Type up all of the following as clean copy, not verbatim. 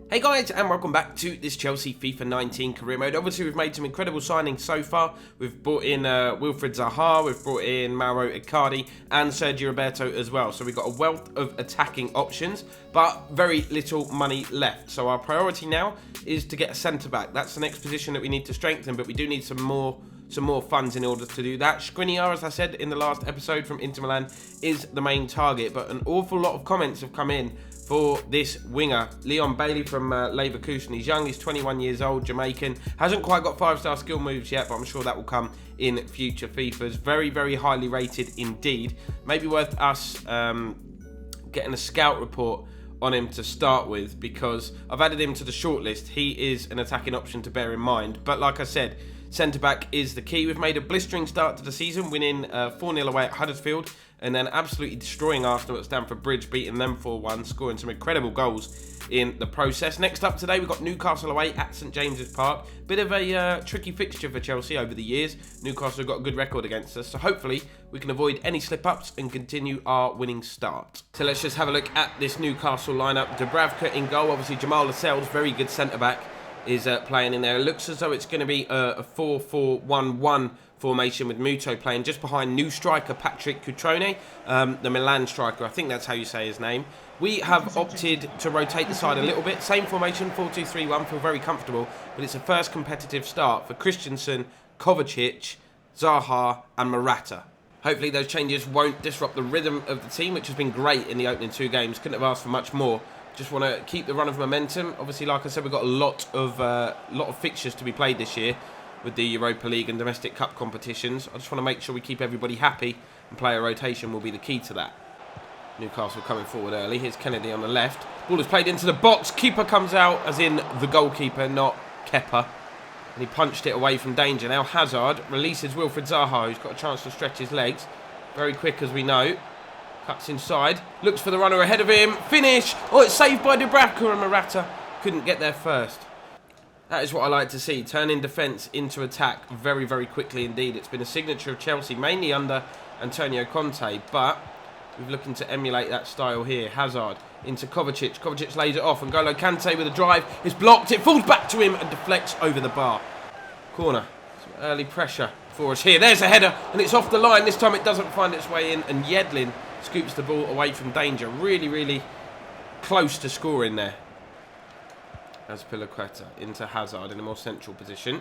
Hey guys, and welcome back to this Chelsea FIFA 19 career mode. Obviously, we've made some incredible signings so far. We've brought in Wilfried Zaha, we've brought in Mauro Icardi, and Sergio Roberto as well. So we've got a wealth of attacking options, but very little money left. So our priority now is to get a centre-back. That's the next position that we need to strengthen, but we do need some more funds in order to do that. Skriniar, as I said in the last episode from Inter Milan, is the main target, but an awful lot of comments have come in for this winger. Leon Bailey from Leverkusen. He's young, he's 21 years old, Jamaican. Hasn't quite got 5-star skill moves yet, but I'm sure that will come in future FIFAs. Very, very highly rated indeed. Maybe worth us getting a scout report on him to start with, because I've added him to the shortlist. He is an attacking option to bear in mind. But like I said, centre-back is the key. We've made a blistering start to the season, winning 4-0 away at Huddersfield, and then absolutely destroying Arsenal at Stamford Bridge, beating them 4-1, scoring some incredible goals in the process. Next up today, we've got Newcastle away at St James's Park. Bit of a tricky fixture for Chelsea over the years. Newcastle have got a good record against us, so hopefully we can avoid any slip-ups and continue our winning start. So let's just have a look at this Newcastle lineup. Dubravka in goal, obviously Jamal Lascelles, very good centre-back, is playing in there. It looks as though it's going to be a 4-4-1-1 formation with Muto playing just behind new striker Patrick Cutrone, the Milan striker. I think that's how you say his name. We have opted to rotate the side a little bit. Same formation, 4-2-3-1, feel very comfortable, but it's a first competitive start for Christensen, Kovacic, Zaha and Morata. Hopefully those changes won't disrupt the rhythm of the team, which has been great in the opening two games. Couldn't have asked for much more. Just want to keep the run of momentum. Obviously, like I said, we've got a lot of fixtures to be played this year with the Europa League and domestic cup competitions. I just want to make sure we keep everybody happy, and player rotation will be the key to that. Newcastle coming forward early. Here's Kennedy on the left. Ball is played into the box. Keeper comes out, as in the goalkeeper, not Kepa. And he punched it away from danger. Now Hazard releases Wilfried Zaha, who's got a chance to stretch his legs. Very quick, as we know. Cuts inside. Looks for the runner ahead of him. Finish! Oh, it's saved by Dubravka, and Morata couldn't get there first. That is what I like to see. Turning defence into attack very, very quickly indeed. It's been a signature of Chelsea, mainly under Antonio Conte, but we're looking to emulate that style here. Hazard into Kovacic. Kovacic lays it off, and N'Golo Kante with a drive. It's blocked. It falls back to him and deflects over the bar. Corner. Some early pressure for us here. There's a header, and it's off the line. This time it doesn't find its way in, and Yedlin scoops the ball away from danger. Really, really close to scoring there. As Pilaqueta into Hazard in a more central position.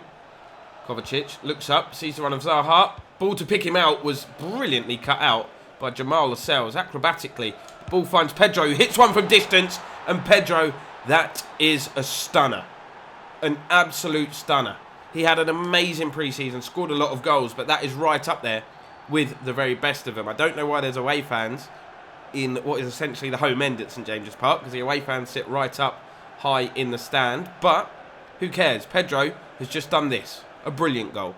Kovacic looks up, sees the run of Zaha. Ball to pick him out was brilliantly cut out by Jamal Lascelles, acrobatically. The ball finds Pedro, who hits one from distance. And Pedro, that is a stunner. An absolute stunner. He had an amazing pre-season, scored a lot of goals, but that is right up there with the very best of them. I don't know why there's away fans in what is essentially the home end at St James's Park, because the away fans sit right up high in the stand, but who cares? Pedro has just done this. A brilliant goal.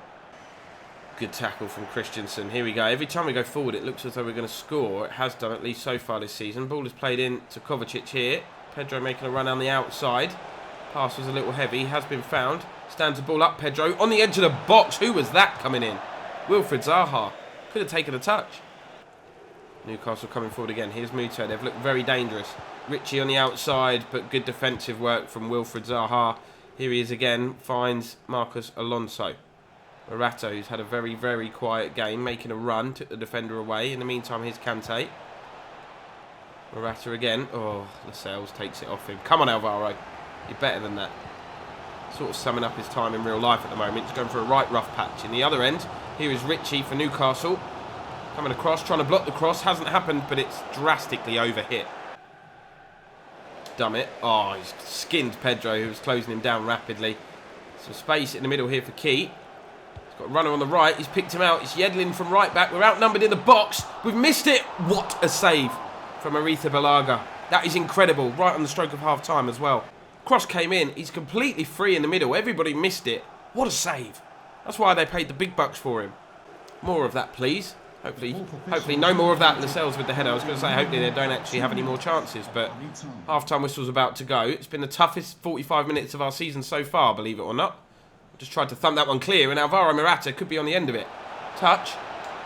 Good tackle from Christensen. Here we go. Every time we go forward, it looks as though we're going to score. It has done, at least so far this season. Ball is played in to Kovacic here. Pedro making a run on the outside. Pass was a little heavy. Has been found. Stands the ball up, Pedro. On the edge of the box. Who was that coming in? Wilfried Zaha. Could have taken a touch. Newcastle coming forward again. Here's Muto. They've looked very dangerous. Richie on the outside, but good defensive work from Wilfried Zaha. Here he is again. Finds Marcos Alonso. Morata, who's had a very, very quiet game, making a run. Took the defender away. In the meantime, here's Kante. Morata again. Oh, Lascelles takes it off him. Come on, Alvaro. You're better than that. Sort of summing up his time in real life at the moment. He's going for a right rough patch. In the other end, here is Richie for Newcastle. Coming across, trying to block the cross. Hasn't happened, but it's drastically overhit. Dumb it. Oh, he's skinned Pedro, who was closing him down rapidly. Some space in the middle here for Key. He's got a runner on the right. He's picked him out. It's Yedlin from right back. We're outnumbered in the box. We've missed it. What a save from Aretha Balaga. That is incredible. Right on the stroke of half time as well. Cross came in. He's completely free in the middle. Everybody missed it. What a save. That's why they paid the big bucks for him. More of that, please. Hopefully no more of that. Lascelles with the header. I was going to say hopefully they don't actually have any more chances, but half-time whistle's about to go. It's been the toughest 45 minutes of our season so far, believe it or not. Just tried to thump that one clear, and Alvaro Morata could be on the end of it. Touch,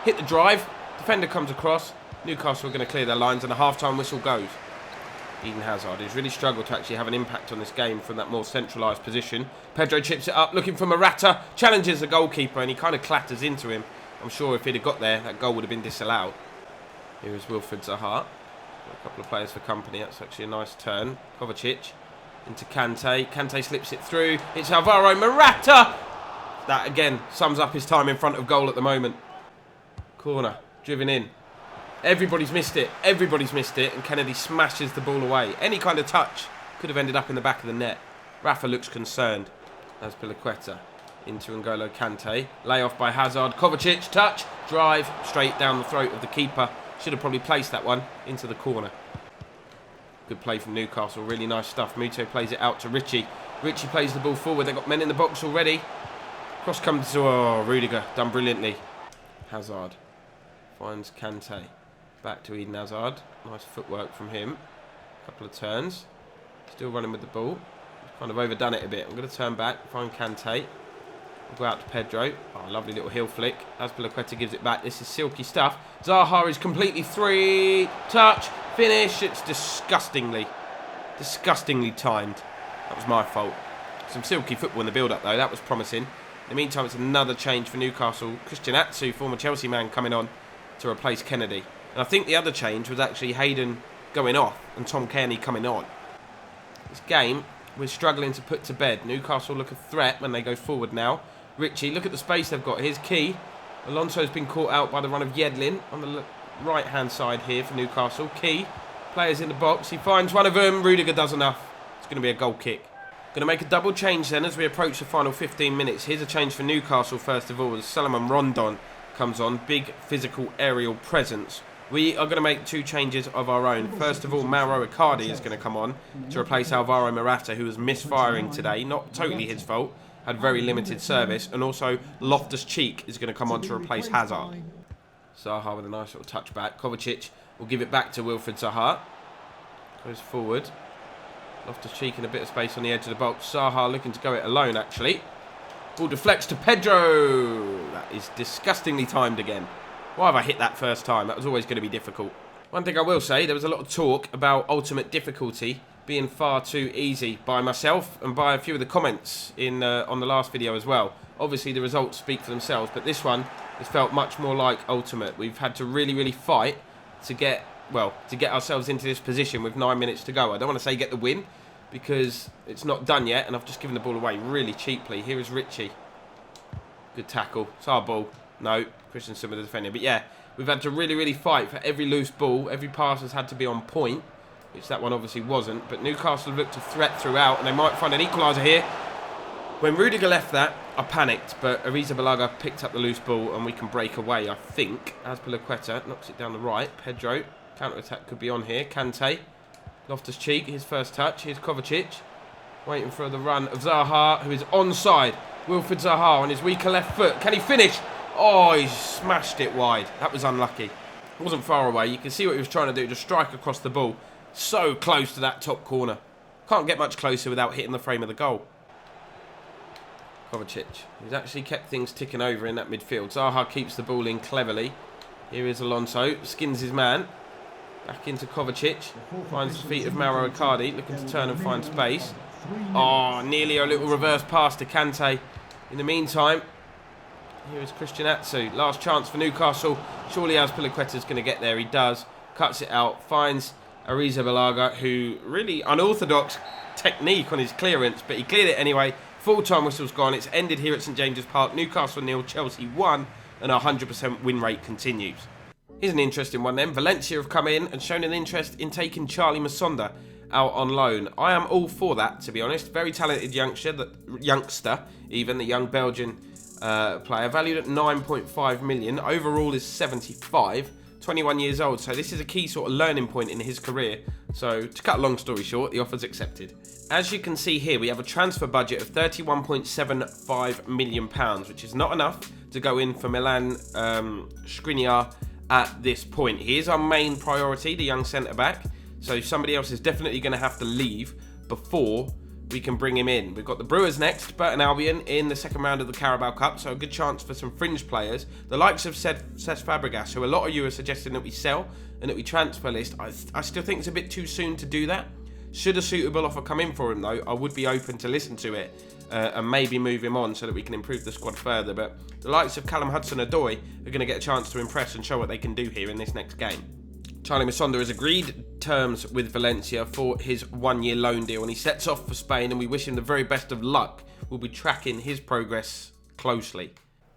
hit the drive, defender comes across. Newcastle are going to clear their lines, and the half-time whistle goes. Eden Hazard, who's really struggled to actually have an impact on this game from that more centralised position. Pedro chips it up, looking for Morata, challenges the goalkeeper, and he kind of clatters into him. I'm sure if he'd have got there, that goal would have been disallowed. Here is Wilfred Zaha. A couple of players for company. That's actually a nice turn. Kovacic into Kante. Kante slips it through. It's Alvaro Morata. That, again, sums up his time in front of goal at the moment. Corner, driven in. Everybody's missed it. Everybody's missed it. And Kennedy smashes the ball away. Any kind of touch could have ended up in the back of the net. Rafa looks concerned. As Pilaqueta into N'Golo Kante. Lay off by Hazard. Kovacic, touch, drive, straight down the throat of the keeper. Should have probably placed that one into the corner. Good play from Newcastle. Really nice stuff. Muto plays it out to Richie. Richie plays the ball forward. They've got men in the box already. Cross comes to Rudiger. Done brilliantly. Hazard finds Kante. Back to Eden Hazard. Nice footwork from him. Couple of turns. Still running with the ball. Kind of overdone it a bit. I'm going to turn back. Find Kante. We'll go out to Pedro. Oh, lovely little heel flick. As Pilaqueta gives it back. This is silky stuff. Zaha is completely free. Touch. Finish. It's disgustingly timed. That was my fault. Some silky football in the build-up, though. That was promising. In the meantime, it's another change for Newcastle. Christian Atsu, former Chelsea man, coming on to replace Kennedy. And I think the other change was actually Hayden going off and Tom Cairney coming on. This game, we're struggling to put to bed. Newcastle look a threat when they go forward now. Richie, look at the space they've got. Here's Key. Alonso's been caught out by the run of Yedlin on the right-hand side here for Newcastle. Key, players in the box. He finds one of them. Rudiger does enough. It's going to be a goal kick. Going to make a double change then as we approach the final 15 minutes. Here's a change for Newcastle first of all as Salomon Rondon comes on. Big physical aerial presence. We are going to make two changes of our own. First of all, Mauro Icardi is going to come on to replace Alvaro Morata, who was misfiring today. Not totally his fault. Had very limited service. And also, Loftus-Cheek is going to come on to replace Hazard. Zaha with a nice little touchback. Kovacic will give it back to Wilfred Zaha. Goes forward. Loftus-Cheek in a bit of space on the edge of the box. Zaha looking to go it alone, actually. Ball deflects to Pedro. That is disgustingly timed again. Why have I hit that first time? That was always going to be difficult. One thing I will say, there was a lot of talk about ultimate difficulty being far too easy by myself and by a few of the comments in on the last video as well. Obviously, the results speak for themselves, but this one has felt much more like ultimate. We've had to really, really fight to get ourselves into this position with 9 minutes to go. I don't want to say get the win because it's not done yet, and I've just given the ball away really cheaply. Here is Richie. Good tackle. It's our ball. No, Christensen with the defender. But yeah, we've had to really, really fight for every loose ball. Every pass has had to be on point, which that one obviously wasn't. But Newcastle looked to threat throughout, and they might find an equaliser here. When Rudiger left that, I panicked, but Arrizabalaga picked up the loose ball, and we can break away, I think. As Pilaqueta knocks it down the right. Pedro, counter-attack could be on here. Kante, Loftus-Cheek, his first touch. Here's Kovacic, waiting for the run of Zaha, who is onside. Wilfred Zaha on his weaker left foot. Can he finish? Oh, he smashed it wide. That was unlucky. It wasn't far away. You can see what he was trying to do, just strike across the ball. So close to that top corner. Can't get much closer without hitting the frame of the goal. Kovacic. He's actually kept things ticking over in that midfield. Zaha keeps the ball in cleverly. Here is Alonso. Skins his man. Back into Kovacic. Finds the feet of Mauro Icardi. Looking to turn and find space. Oh, nearly a little reverse pass to Kante. In the meantime, here is Christian Atsu. Last chance for Newcastle. Surely as Pilaqueta's going to get there. He does. Cuts it out. Finds Arrizabalaga, who really unorthodox technique on his clearance, but he cleared it anyway. Full-time whistle's gone. It's ended here at St James's Park. Newcastle 0, Chelsea 1, and our 100% win rate continues. Here's an interesting one then. Valencia have come in and shown an interest in taking Charlie Masonda out on loan. I am all for that, to be honest. Very talented youngster, even the young Belgian player, valued at 9.5 million. Overall is 75, 21 years old. So this is a key sort of learning point in his career. So to cut a long story short, the offer's accepted. As you can see here, we have a transfer budget of £31.75 million, which is not enough to go in for Milan Skriniar at this point. He is our main priority, the young centre-back. So somebody else is definitely going to have to leave before we can bring him in. We've got the Brewers next, Burton Albion in the second round of the Carabao Cup, so a good chance for some fringe players. The likes of Cesc Fabregas, who a lot of you are suggesting that we sell and that we transfer list. I still think it's a bit too soon to do that. Should a suitable offer come in for him, though, I would be open to listen to it and maybe move him on so that we can improve the squad further. But the likes of Callum Hudson-Odoi are going to get a chance to impress and show what they can do here in this next game. Charlie Masonda has agreed terms with Valencia for his one-year loan deal, and he sets off for Spain, and we wish him the very best of luck. We'll be tracking his progress closely.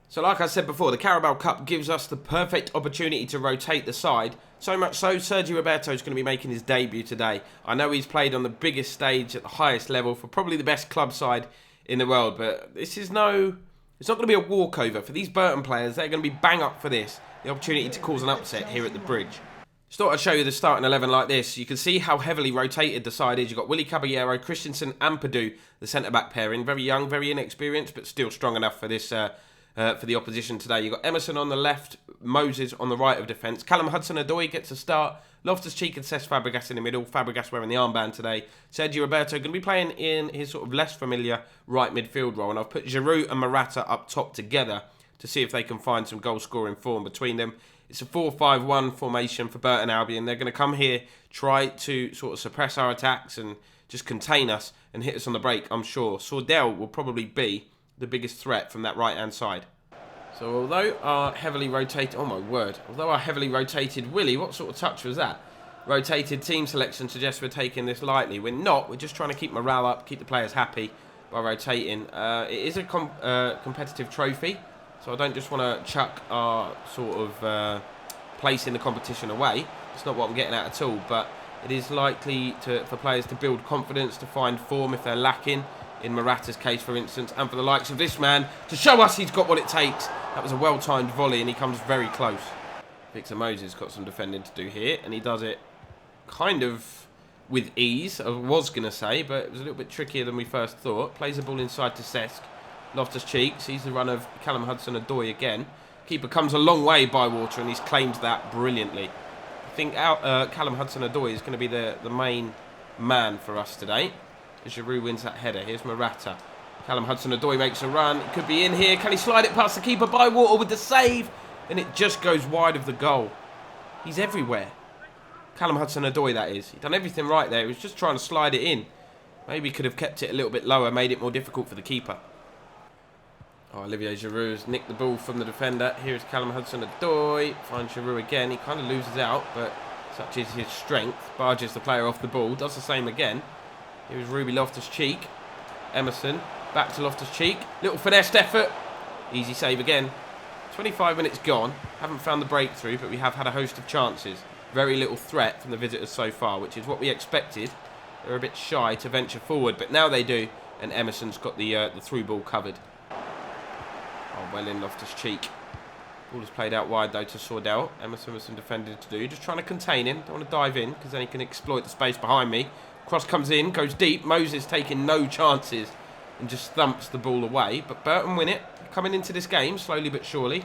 So like I said before, the Carabao Cup gives us the perfect opportunity to rotate the side. So much so, Sergio Roberto is going to be making his debut today. I know he's played on the biggest stage at the highest level for probably the best club side in the world, but this is it's not going to be a walkover. For these Burton players, they're going to be bang up for this. The opportunity to cause an upset here at the Bridge. Just thought I'd show you the starting 11 like this. You can see how heavily rotated the side is. You've got Willy Caballero, Christensen and Perdue, the centre-back pairing. Very young, very inexperienced, but still strong enough for this for the opposition today. You've got Emerson on the left, Moses on the right of defence. Callum Hudson-Odoi gets a start. Loftus-Cheek and Cesc Fabregas in the middle. Fabregas wearing the armband today. Sergio Roberto going to be playing in his sort of less familiar right midfield role. And I've put Giroud and Morata up top together to see if they can find some goal-scoring form between them. It's a 4-5-1 formation for Burton Albion. They're going to come here, try to sort of suppress our attacks and just contain us and hit us on the break, I'm sure. Sordell will probably be the biggest threat from that right-hand side. So although our heavily rotated... Oh my word. Although our heavily rotated Willy, what sort of touch was that? Rotated team selection suggests we're taking this lightly. We're not. We're just trying to keep morale up, keep the players happy by rotating. It is a competitive trophy. So I don't just want to chuck our sort of place in the competition away. It's not what I'm getting at all. But it is likely for players to build confidence, to find form if they're lacking. In Morata's case, for instance. And for the likes of this man to show us he's got what it takes. That was a well-timed volley and he comes very close. Victor Moses got some defending to do here. And he does it kind of with ease, I was going to say. But it was a little bit trickier than we first thought. Plays the ball inside to Cesc. Loftus-Cheek sees the run of Callum Hudson-Odoi again. Keeper comes a long way by Water and he's claimed that brilliantly. I think Callum Hudson-Odoi is going to be the main man for us today. As Giroud wins that header. Here's Morata. Callum Hudson-Odoi makes a run. It could be in here. Can he slide it past the keeper? By Water with the save. And it just goes wide of the goal. He's everywhere. Callum Hudson-Odoi, that is. He's done everything right there. He was just trying to slide it in. Maybe could have kept it a little bit lower. Made it more difficult for the keeper. Oh, Olivier Giroud has nicked the ball from the defender. Here's Callum Hudson-Odoi. Finds Giroud again. He kind of loses out, but such is his strength. Barges the player off the ball. Does the same again. Here's Ruby Loftus-Cheek. Emerson. Back to Loftus-Cheek. Little finessed effort. Easy save again. 25 minutes gone. Haven't found the breakthrough, but we have had a host of chances. Very little threat from the visitors so far, which is what we expected. They're a bit shy to venture forward, but now they do. And Emerson's got the through ball covered. Oh, well in Loftus-Cheek. Ball is played out wide, though, to Sordell. Emerson with some defending to do. Just trying to contain him. Don't want to dive in, because then he can exploit the space behind me. Cross comes in, goes deep. Moses taking no chances and just thumps the ball away. But Burton win it. Coming into this game, slowly but surely.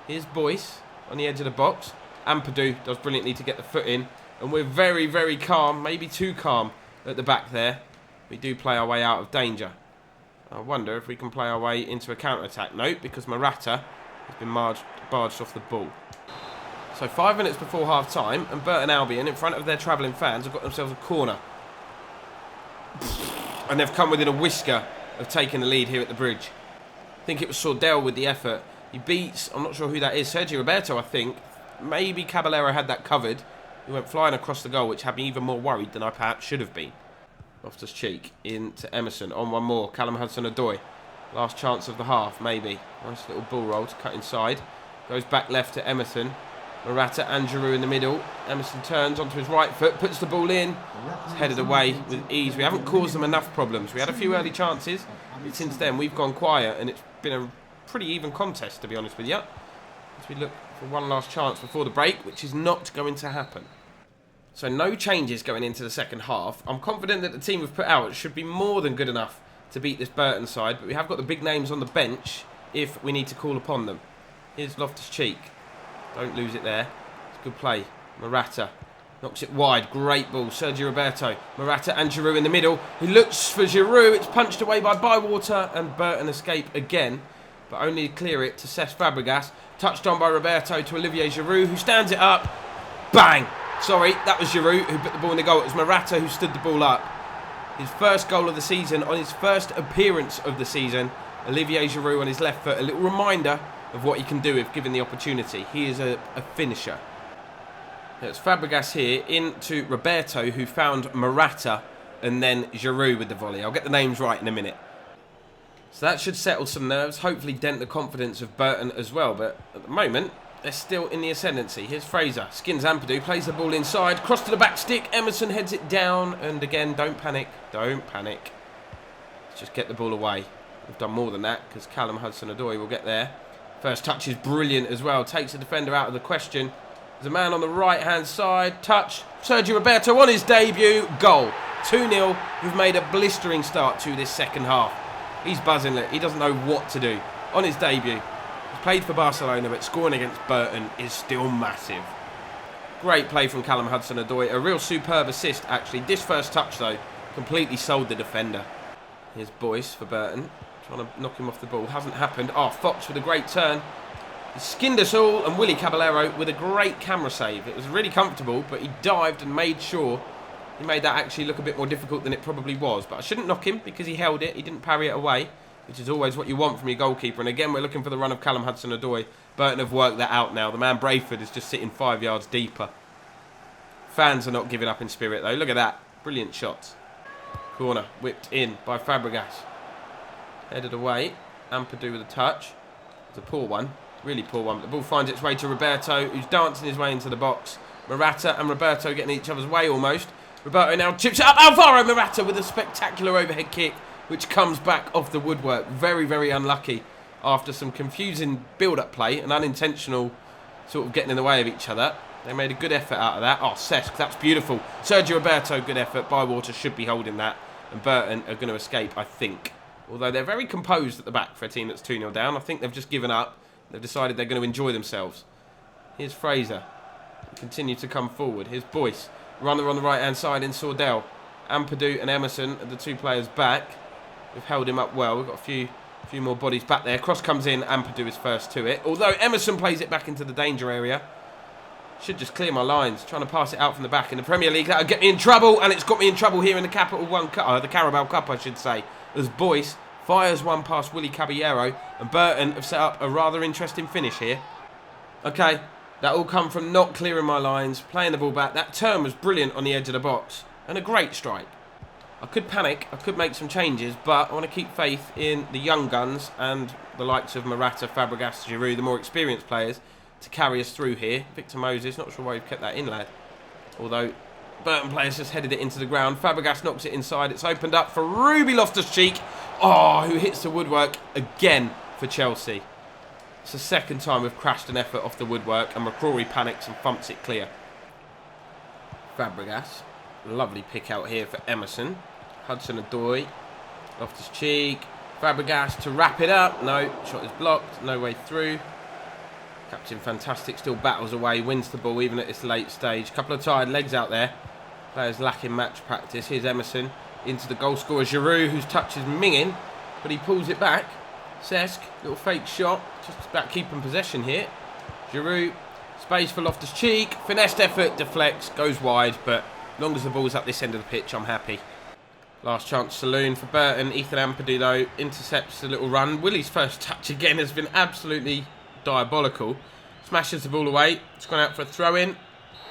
Here's Boyce on the edge of the box. And Perdue does brilliantly to get the foot in. And we're very, very calm. Maybe too calm at the back there. We do play our way out of danger. I wonder if we can play our way into a counter-attack. Nope, because Morata has been barged off the ball. So 5 minutes before half-time, and Burton Albion, in front of their travelling fans, have got themselves a corner. And they've come within a whisker of taking the lead here at the Bridge. I think it was Sordell with the effort. He beats, I'm not sure who that is, Sergio Roberto, I think. Maybe Caballero had that covered. He went flying across the goal, which had me even more worried than I perhaps should have been. Loftus-Cheek into Emerson. On one more. Callum Hudson-Odoi. Last chance of the half, maybe. Nice little ball roll to cut inside. Goes back left to Emerson. Morata and Giroud in the middle. Emerson turns onto his right foot, puts the ball in. It's headed away with ease. We haven't caused them enough problems. We had a few early chances, but since then we've gone quiet, and it's been a pretty even contest, to be honest with you. As we look for one last chance before the break, which is not going to happen. So no changes going into the second half. I'm confident that the team we've put out should be more than good enough to beat this Burton side, but we have got the big names on the bench if we need to call upon them. Here's Loftus-Cheek. Don't lose it there. It's a good play. Morata knocks it wide. Great ball. Sergio Roberto. Morata and Giroud in the middle. He looks for Giroud. It's punched away by Bywater, and Burton escape again, but only clear it to Cesc Fabregas. Touched on by Roberto to Olivier Giroud, who stands it up. Bang! Sorry, that was Giroud who put the ball in the goal. It was Morata who stood the ball up. His first goal of the season on his first appearance of the season. Olivier Giroud on his left foot. A little reminder of what he can do if given the opportunity. He is a finisher. It's Fabregas here into Roberto, who found Morata, and then Giroud with the volley. I'll get the names right in a minute. So that should settle some nerves, hopefully dent the confidence of Burton as well. But at the moment, they're still in the ascendancy. Here's Fraser, skins Ampadu, plays the ball inside, cross to the back stick, Emerson heads it down, and again, don't panic, don't panic. Let's just get the ball away. We've done more than that, because Callum Hudson-Odoi will get there. First touch is brilliant as well, takes the defender out of the question. There's a man on the right-hand side, touch, Sergio Roberto on his debut, goal. 2-0, we've made a blistering start to this second half. He's buzzing it, he doesn't know what to do. On his debut, he's played for Barcelona, but scoring against Burton is still massive. Great play from Callum Hudson-Odoi, a real superb assist actually. This first touch though, completely sold the defender. Here's Boyce for Burton, trying to knock him off the ball, hasn't happened. Oh, Fox with a great turn. He skinned us all, and Willy Caballero with a great camera save. It was really comfortable, but he dived and made sure he made that actually look a bit more difficult than it probably was. But I shouldn't knock him because he held it. He didn't parry it away, which is always what you want from your goalkeeper. And again, we're looking for the run of Callum Hudson-Odoi. Burton have worked that out now. The man Brayford is just sitting 5 yards deeper. Fans are not giving up in spirit, though. Look at that. Brilliant shots. Corner whipped in by Fabregas. Headed away. Ampadu with a touch. It's a poor one. Really poor one. But the ball finds its way to Roberto, who's dancing his way into the box. Morata and Roberto getting in each other's way almost. Roberto now chips it up. Alvaro Morata with a spectacular overhead kick, which comes back off the woodwork. Very, very unlucky after some confusing build-up play and unintentional sort of getting in the way of each other. They made a good effort out of that. Oh, Cesc, that's beautiful. Sergio Roberto, good effort. Bywater should be holding that. And Burton are going to escape, I think. Although they're very composed at the back for a team that's 2-0 down. I think they've just given up. They've decided they're going to enjoy themselves. Here's Fraser. Continue to come forward. Here's Boyce. Runner on the right-hand side in Sordell. Ampadu and Emerson are the two players back. We've held him up well. We've got a few more bodies back there. Cross comes in. Ampadu is first to it. Although Emerson plays it back into the danger area. Should just clear my lines. Trying to pass it out from the back in the Premier League. That'll get me in trouble. And it's got me in trouble here in the the Carabao Cup, I should say. As Boyce fires one past Willy Caballero, and Burton have set up a rather interesting finish here. Okay, that all come from not clearing my lines, playing the ball back. That turn was brilliant on the edge of the box, and a great strike. I could panic, I could make some changes, but I want to keep faith in the young guns and the likes of Morata, Fabregas, Giroud, the more experienced players, to carry us through here. Victor Moses, not sure why you've kept that in, lad. Although Burton players just headed it into the ground. Fabregas knocks it inside. It's opened up for Ruby Loftus-Cheek. Oh, who hits the woodwork again for Chelsea. It's the second time we've crashed an effort off the woodwork, and McCrory panics and thumps it clear. Fabregas. Lovely pick out here for Emerson. Hudson-Odoi. Loftus-Cheek. Fabregas to wrap it up. No, shot is blocked. No way through. Captain Fantastic still battles away, wins the ball even at this late stage. Couple of tired legs out there. Players lacking match practice. Here's Emerson into the goal scorer Giroud, whose touch is minging, but he pulls it back. Cesc, little fake shot, just about keeping possession here. Giroud, space for Loftus-Cheek, finessed effort, deflects, goes wide, but as long as the ball's up this end of the pitch, I'm happy. Last chance saloon for Burton. Ethan Ampadu, though, intercepts the little run. Willie's first touch again has been absolutely diabolical. Smashes the ball away. It's gone out for a throw-in.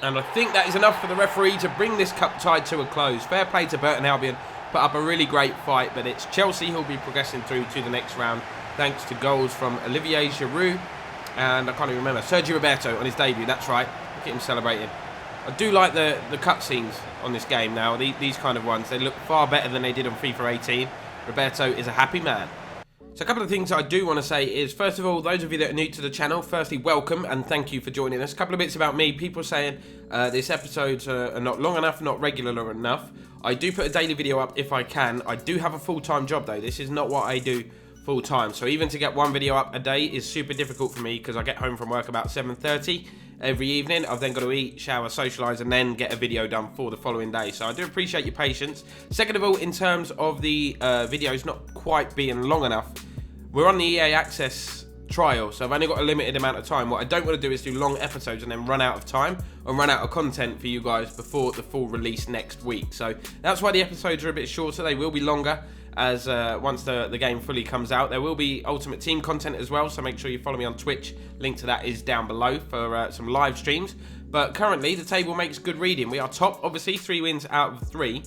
And I think that is enough for the referee to bring this cup tie to a close. Fair play to Burton Albion. Put up a really great fight, but it's Chelsea who'll be progressing through to the next round, thanks to goals from Olivier Giroud and I can't even remember, Sergio Roberto on his debut. That's right. Look at him celebrating. I do like the cutscenes on this game now. These kind of ones, they look far better than they did on FIFA 18. Roberto is a happy man. So a couple of things I do want to say is, first of all, those of you that are new to the channel, firstly, welcome and thank you for joining us. A couple of bits about me. People saying this episodes are not long enough, not regular enough. I do put a daily video up if I can. I do have a full-time job though. This is not what I do full-time. So even to get one video up a day is super difficult for me because I get home from work about 7:30 every evening. I've then got to eat, shower, socialise and then get a video done for the following day. So I do appreciate your patience. Second of all, in terms of the videos not quite being long enough, we're on the EA Access trial, so I've only got a limited amount of time. What I don't want to do is do long episodes and then run out of time or run out of content for you guys before the full release next week. So that's why the episodes are a bit shorter. They will be longer as once the game fully comes out. There will be Ultimate Team content as well, so make sure you follow me on Twitch. Link to that is down below for some live streams. But currently the table makes good reading. We are top, obviously, 3 wins out of 3.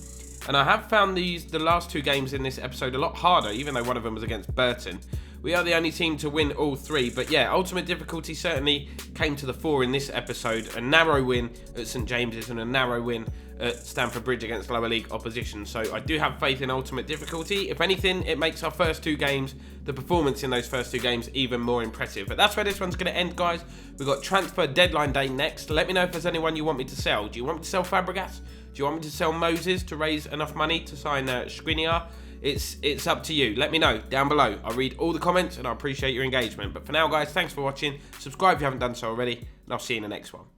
And I have found the last 2 games in this episode a lot harder, even though one of them was against Burton. We are the only team to win all 3, but yeah, ultimate difficulty certainly came to the fore in this episode. A narrow win at St James's and a narrow win at Stamford Bridge against lower league opposition. So I do have faith in ultimate difficulty. If anything, it makes our first 2 games, the performance in those first 2 games, even more impressive. But that's where this one's going to end, guys. We've got transfer deadline day next. Let me know if there's anyone you want me to sell. Do you want me to sell Fabregas? Do you want me to sell Moses to raise enough money to sign Skriniar? It's up to you. Let me know down below. I'll read all the comments and I appreciate your engagement. But for now, guys, thanks for watching. Subscribe if you haven't done so already, and I'll see you in the next one.